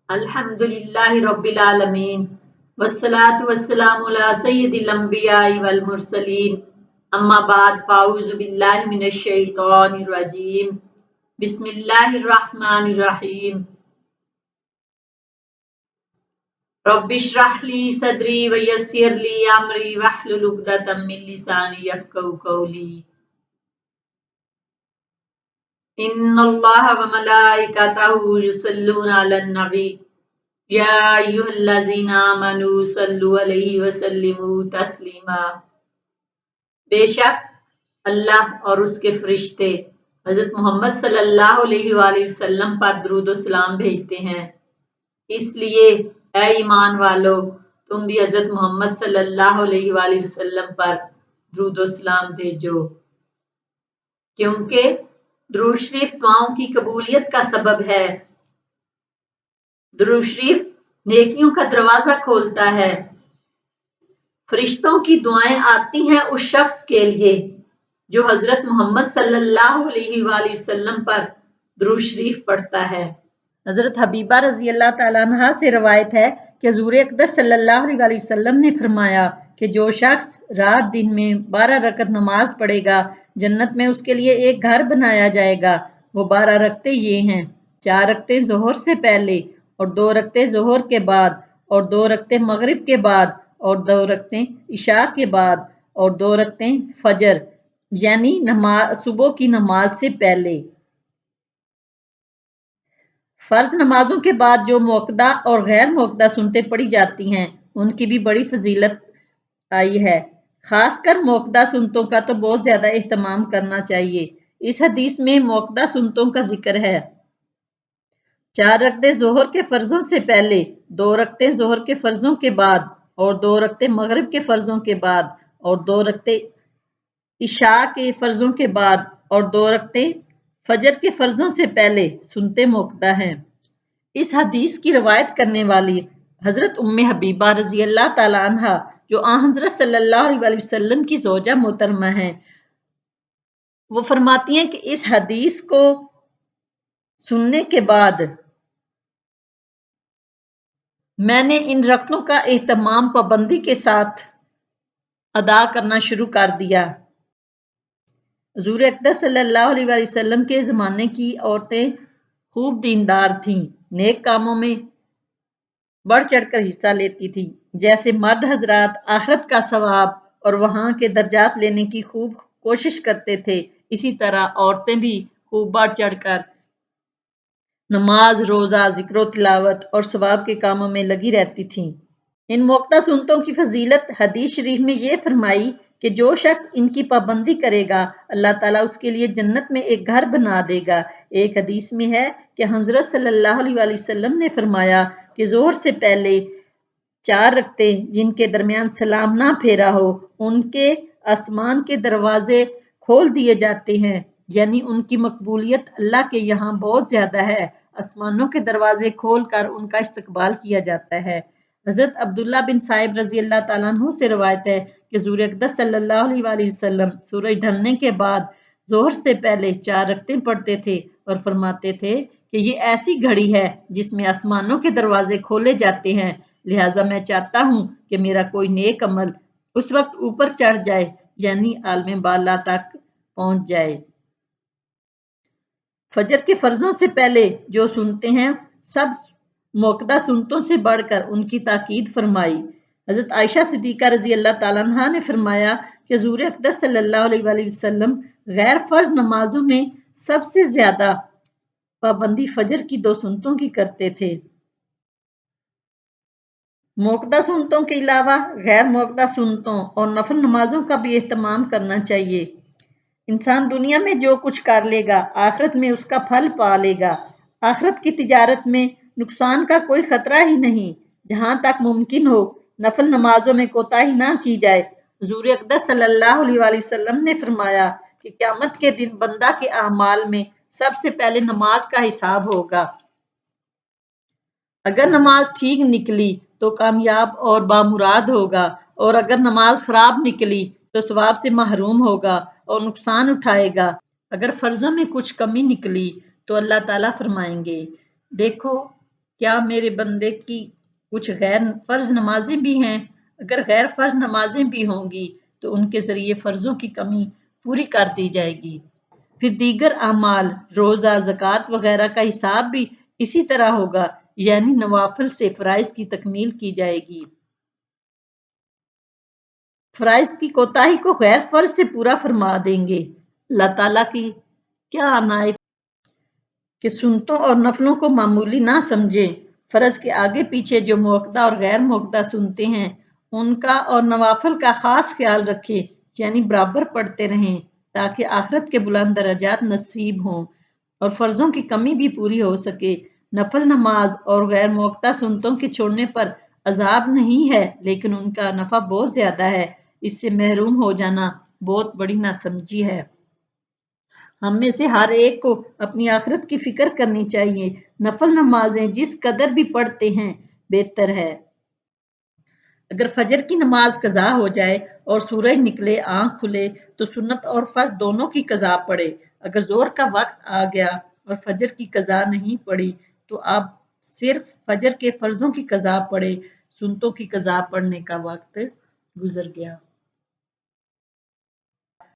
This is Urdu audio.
الحمدللہ رب العالمین والصلاة والسلام علی سید الانبیاء والمرسلین اما بعد فاعوذ باللہ من الشیطان الرجیم بسم اللہ الرحمن الرحیم رب اشرح لی صدری ویسر لی امری واحلل عقدۃ من لسانی یفقہوا قولی ان اللہ وملائکتہ یصلون علی النبی یا ایھا الذین آمنوا صلوا علیہ وسلموا تسلیما۔ بے شک اللہ اور اس کے فرشتے حضرت محمد صلی اللہ علیہ وآلہ وسلم پر درود و سلام بھیجتے ہیں، اس لیے اے ایمان والو تم بھی حضرت محمد صلی اللہ علیہ وآلہ وسلم پر درود و سلام بھیجو، کیونکہ درود شریف دعاؤں کی قبولیت کا سبب ہے۔ درود شریف نیکیوں کا دروازہ کھولتا ہے۔ فرشتوں کی دعائیں آتی ہیں اس شخص کے لیے جو حضرت محمد صلی اللہ علیہ وآلہ وسلم پر درود شریف پڑھتا ہے۔ حضرت حبیبہ رضی اللہ تعالیٰ عنہا سے روایت ہے کہ حضور اقدس صلی اللہ علیہ وآلہ وسلم نے فرمایا کہ جو شخص رات دن میں 12 رکعت نماز پڑھے گا جنت میں اس کے لیے ایک گھر بنایا جائے گا۔ وہ 12 رکعتیں یہ ہیں: 4 رکعتیں ظہر سے پہلے اور 2 رکعتیں ظہر کے بعد اور 2 رکعتیں مغرب کے بعد اور 2 رکعتیں عشاء کے بعد اور 2 رکعتیں فجر یعنی صبح کی نماز سے پہلے۔ فرض نمازوں کے بعد جو موقدہ اور غیر موقدہ سنتیں پڑھی جاتی ہیں ان کی بھی بڑی فضیلت آئی ہے۔ خاص کر موقدہ سنتوں کا تو بہت زیادہ اہتمام کرنا چاہیے۔ اس حدیث میں موقدہ سنتوں کا ذکر ہے: 4 رکعتیں ظہر کے فرضوں سے پہلے، 2 رکعتیں ظہر کے فرضوں کے بعد اور 2 رکعتیں مغرب کے فرضوں کے بعد اور 2 رکعتیں عشاء کے فرضوں کے بعد اور 2 رکعتیں فجر کے فرضوں سے پہلے سنتے موقدہ ہیں۔ اس حدیث کی روایت کرنے والی حضرت ام حبیبہ رضی اللہ تعالیٰ عنہا جو آن حضرت صلی اللہ علیہ وسلم کی زوجہ محترمہ ہیں، وہ فرماتی ہیں کہ اس حدیث کو سننے کے بعد میں نے ان رکعتوں کا اہتمام پابندی کے ساتھ ادا کرنا شروع کر دیا۔ حضور اقدس صلی اللہ علیہ وآلہ وسلم کے زمانے کی عورتیں خوب دیندار تھیں، نیک کاموں میں بڑھ چڑھ کر حصہ لیتی تھیں۔ جیسے مرد حضرات آخرت کا ثواب اور وہاں کے درجات لینے کی خوب کوشش کرتے تھے، اسی طرح عورتیں بھی خوب بڑھ چڑھ کر نماز، روزہ، ذکر و تلاوت اور ثواب کے کاموں میں لگی رہتی تھیں۔ ان موقدہ سنتوں کی فضیلت حدیث شریف میں یہ فرمائی کہ جو شخص ان کی پابندی کرے گا اللہ تعالیٰ اس کے لیے جنت میں ایک گھر بنا دے گا۔ ایک حدیث میں ہے کہ حضرت صلی اللہ علیہ وآلہ وسلم نے فرمایا کہ ظہر سے پہلے 4 رکعتیں جن کے درمیان سلام نہ پھیرا ہو ان کے آسمان کے دروازے کھول دیے جاتے ہیں، یعنی ان کی مقبولیت اللہ کے یہاں بہت زیادہ ہے۔ آسمانوں کے دروازے کھول کر ان کا استقبال کیا جاتا ہے۔ حضرت عبداللہ بن صائب رضی اللہ تعالیٰ عنہ سے روایت ہے کہ حضور اقدس صلی اللہ علیہ وآلہ وسلم سورج ڈھلنے کے بعد ظہر سے پہلے 4 رکعتیں پڑھتے تھے اور فرماتے تھے کہ یہ ایسی گھڑی ہے جس میں آسمانوں کے دروازے کھولے جاتے ہیں، لہٰذا میں چاہتا ہوں کہ میرا کوئی نیک عمل اس وقت اوپر چڑھ جائے یعنی عالم بالا تک پہنچ جائے۔ فجر کے فرضوں سے پہلے جو سنتے ہیں سب موقدہ سنتوں سے بڑھ کر ان کی تاکید فرمائی۔ حضرت عائشہ صدیقہ رضی اللہ تعالیٰ عنہا نے فرمایا کہ حضور اقدس صلی اللہ علیہ وآلہ وسلم غیر فرض نمازوں میں سب سے زیادہ پابندی فجر کی 2 سنتوں کی کرتے تھے۔ موقدہ سنتوں کے علاوہ غیر موقدہ سنتوں اور نفل نمازوں کا بھی اہتمام کرنا چاہیے۔ انسان دنیا میں جو کچھ کر لے گا آخرت میں اس کا پھل پا لے گا۔ آخرت کی تجارت میں نقصان کا کوئی خطرہ ہی نہیں۔ جہاں تک ممکن ہو نفل نمازوں میں کوتاہی نہ کی جائے۔ حضور اقدس صلی اللہ علیہ وآلہ وسلم نے فرمایا کہ قیامت کے دن بندہ کے اعمال میں سب سے پہلے نماز کا حساب ہوگا۔ اگر نماز ٹھیک نکلی تو کامیاب اور بامراد ہوگا، اور اگر نماز خراب نکلی تو ثواب سے محروم ہوگا اور نقصان اٹھائے گا۔ اگر فرضوں میں کچھ کمی نکلی تو اللہ تعالیٰ فرمائیں گے، دیکھو کیا میرے بندے کی کچھ غیر فرض نمازیں بھی ہیں؟ اگر غیر فرض نمازیں بھی ہوں گی تو ان کے ذریعے فرضوں کی کمی پوری کر دی جائے گی۔ پھر دیگر اعمال، روزہ، زکوٰۃ وغیرہ کا حساب بھی اسی طرح ہوگا، یعنی نوافل سے فرائض کی تکمیل کی جائے گی۔ فرائض کی کوتاہی کو غیر فرض سے پورا فرما دیں گے۔ اللہ تعالیٰ کی کیا عنایت کہ سنتوں اور نفلوں کو معمولی نہ سمجھیں، فرض کے آگے پیچھے جو موقع اور غیر موقع سنتے ہیں ان کا اور نوافل کا خاص خیال رکھیں، یعنی برابر پڑھتے رہیں تاکہ آخرت کے بلند درجات نصیب ہوں اور فرضوں کی کمی بھی پوری ہو سکے۔ نفل نماز اور غیر موقع سنتوں کے چھوڑنے پر عذاب نہیں ہے، لیکن ان کا نفع بہت زیادہ ہے، اس سے محروم ہو جانا بہت بڑی ناسمجھی ہے۔ ہم میں سے ہر ایک کو اپنی آخرت کی فکر کرنی چاہیے۔ نفل نمازیں جس قدر بھی پڑھتے ہیں بہتر ہے۔ اگر فجر کی نماز قضا ہو جائے اور سورج نکلے، آنکھ کھلے تو سنت اور فرض دونوں کی قضا پڑے۔ اگر ظہر کا وقت آ گیا اور فجر کی قضا نہیں پڑی تو آپ صرف فجر کے فرضوں کی قضا پڑے، سنتوں کی قضا پڑھنے کا وقت گزر گیا۔